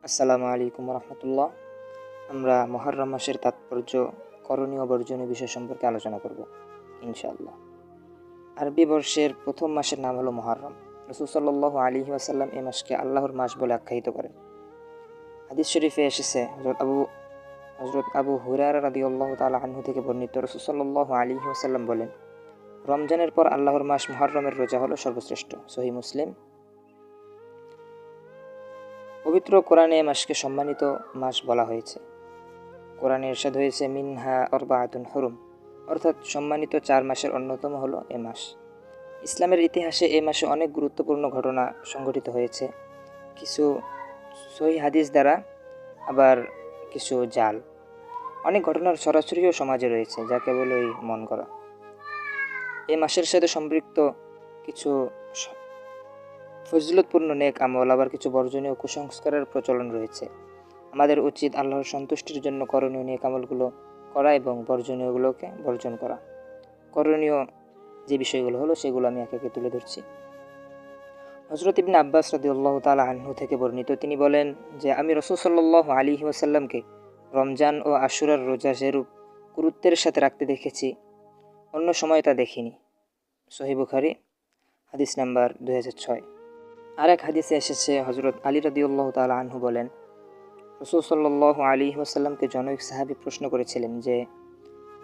আসসালামু আলাইকুম রহমতুল্লাহ। আমরা মুহররম মাসের তাৎপর্য, করণীয় বর্জনীয় বিষয় সম্পর্কে আলোচনা করব ইনশাআল্লাহ। আরবি বর্ষের প্রথম মাসের নাম হলো মুহররম। রাসূল সাল্লাল্লাহু আলাইহি ওয়াসাল্লাম এই মাসকে আল্লাহর মাস বলে আখ্যায়িত করেন। হাদিস শরীফে এসেছে হযরত আবু হুরায়রা রাদিয়াল্লাহু তাআলা আনহু থেকে বর্ণিত, রাসূল সাল্লাল্লাহু আলাইহি ওয়াসাল্লাম বলেন, রমজানের পর আল্লাহর মাস মুহররমের রোজা হলো সর্বশ্রেষ্ঠ। সহিহ মুসলিম। পবিত্র কোরআনে এ মাসকে সম্মানিত মাস বলা হয়েছে। কোরআনে ইরশাদ হয়েছে, মিনহা আরবাআতুন হুরুম, অর্থাৎ সম্মানিত 4 মাসের অন্যতম হলো এ মাস। ইসলামের ইতিহাসে এ মাসে অনেক গুরুত্বপূর্ণ ঘটনা সংঘটিত হয়েছে, কিছু সহিহ হাদিস দ্বারা, আবার কিছু জাল। অনেক ঘটনার সরাসরিও সমাজে রয়েছে, যা কেবলই মন করা। এ মাসের সাথে সম্পৃক্ত কিছু ফজিলতপূর্ণ নেক আমল, আবার কিছু বর্জনীয় কুসংস্কারের প্রচলন রয়েছে। আমাদের উচিত আল্লাহর সন্তুষ্টির জন্য করণীয় নেক আমলগুলো করা এবং বর্জনীয়গুলোকে বর্জন করা। করণীয় যে বিষয়গুলো হলো সেগুলো আমি একে একে তুলে ধরছি। হযরত ইবনে আব্বাস রাদিয়াল্লাহু তাআলা আনহু থেকে বর্ণিত, তিনি বলেন যে, আমি রাসূল সাল্লাল্লাহু আলাইহি ওয়াসাল্লামকে রমজান ও আশুরার রোজা যেরূপ গুরুত্বের সাথে রাখতে দেখেছি, অন্য সময় তা দেখিনি। সহিহ বুখারী, হাদিস নাম্বার 2006। আরেক হাদিসে এসেছে, হযরত আলী রাদিয়াল্লাহু তাআলা আনহু বলেন, রাসূল সাল্লাল্লাহু আলাইহি ওয়াসাল্লামকে জনৈক সাহাবী প্রশ্ন করেছিলেন যে,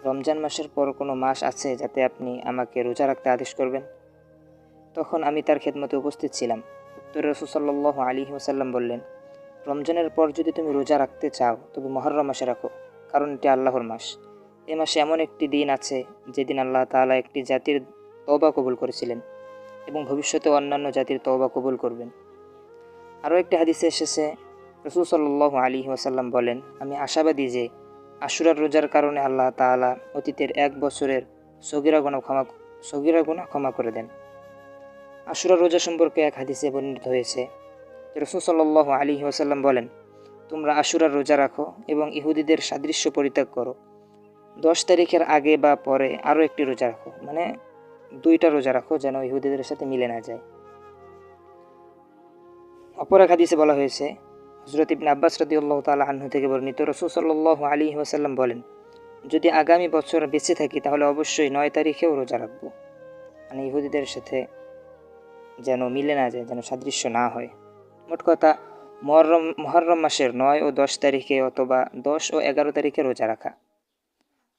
রমজান মাসের পর কোনো মাস আছে যাতে আপনি আমাকে রোজা রাখতে আদেশ করবেন? তখন আমি তার খেদমতে উপস্থিত ছিলাম। উত্তরে রাসূল সাল্লাল্লাহু আলাইহি ওয়াসাল্লাম বললেন, রমজানের পর যদি তুমি রোজা রাখতে চাও তবে মুহররম মাসে রাখো, কারণ এটি আল্লাহর মাস। এ মাসে এমন একটি দিন আছে যেদিন আল্লাহ তাআলা একটি জাতির তওবা কবুল করেছিলেন এবং ভবিষ্যতে অন্যান্য জাতির তওবা কবুল করবেন। আরও একটি হাদিসে এসেছে, রাসূল সাল্লাল্লাহু আলাইহি ওয়াসাল্লাম বলেন, আমি আশাবাদী যে আশুরার রোজার কারণে আল্লাহ তাআলা অতীতের 1 বছরের সগীরা গুনাহ ক্ষমা করে দেন। আশুরার রোজা সম্পর্কে এক হাদিসে বর্ণিত হয়েছে, রাসূল সাল্লাল্লাহু আলাইহি ওয়াসাল্লাম বলেন, তোমরা আশুরার রোজা রাখো এবং ইহুদিদের সাদৃশ্য পরিত্যাগ করো। 10 তারিখের আগে বা পরে আরও একটি রোজা রাখো, মানে 2টা রোজা রাখো, যেন ইহুদিদের সাথে মিলে না যায়। অপর এক হাদিসে বলা হয়েছে, হযরত ইবনে আব্বাস রাদিয়াল্লাহু তাআলা আনহু থেকে বর্ণিত, রাসূল সাল্লাল্লাহু আলাইহি ওয়াসাল্লাম বলেন, যদি আগামী বছর বেঁচে থাকি তাহলে অবশ্যই 9 তারিখেও রোজা রাখবো, মানে ইহুদিদের সাথে যেন মিলে না যায়, যেন সাদৃশ্য না হয়। মোট কথা, মুহররম মাসের 9 ও 10 তারিখে অথবা 10 ও 11 তারিখে রোজা রাখা।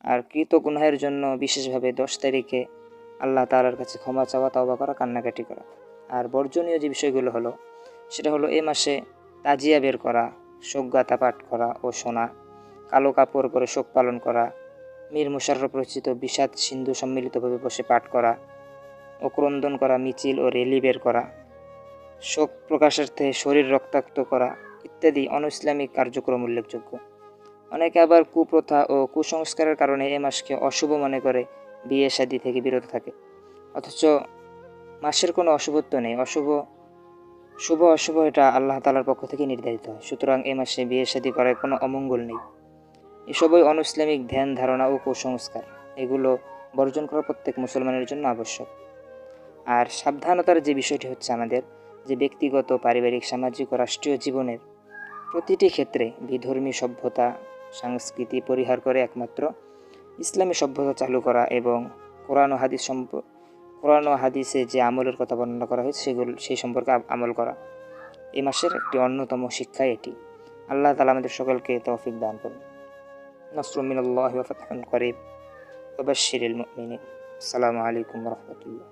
আর কৃত গুনাহের জন্য বিশেষভাবে 10 তারিখে আল্লাহ তাআলার কাছে ক্ষমা চাওয়া, তওবা করা, কান্নাকাটি করা। আর বর্জনীয় যে বিষয়গুলো হলো, সেটা হলো এই মাসে তাজিয়া বের করা, শোকগাথা পাঠ করা ও শোনা, কালো কাপড় পরে শোক পালন করা, মীর মুশাররফ রচিত বিষাদ সিন্ধু সম্মিলিতভাবে বসে পাঠ করা ও ক্রন্দন করা, মিছিল ও র্যালি বের করা, শোক প্রকাশার্থে শরীর রক্তাক্ত করা ইত্যাদি অনইসলামিক কার্যক্রম উল্লেখযোগ্য। অনেকে আবার কুপ্রথা ও কুসংস্কারের কারণে এ মাসকে অশুভ মনে করে বিয়ে শাদী থেকে বিরত থাকে, অথচ মাসের কোনো অশুভত্ব নেই। শুভ অশুভ এটা আল্লাহ তাআলার পক্ষ থেকে নির্ধারিত হয়। সুতরাং এ মাসে বিয়ে শাদী করার কোনো অমঙ্গল নেই। এসবই অনইসলামিক ধ্যান ধারণা ও কুসংস্কার, এগুলো বর্জন করা প্রত্যেক মুসলমানের জন্য আবশ্যক। আর সাবধানতার যে বিষয়টি হচ্ছে, আমাদের যে ব্যক্তিগত, পারিবারিক, সামাজিক ও রাষ্ট্রীয় জীবনের প্রতিটি ক্ষেত্রে বিধর্মী সভ্যতা সংস্কৃতি পরিহার করে একমাত্র ইসলামী সভ্যতা চালু করা এবং কোরআন ও হাদিসে যে আমলের কথা বর্ণনা করা হয়েছে সেই সম্পর্কে আমল করা এই মাসের একটি অন্যতম শিক্ষা এটি। আল্লাহ তাআলা আমাদের সকলকে তৌফিক দান করুন। নাসরুম মিনাল্লাহি ওয়া ফাতহুন করিব ওয়া বাশশিরিল মুমিনিন। আসসালামু আলাইকুম ওয়া রাহমাতুল্লাহ।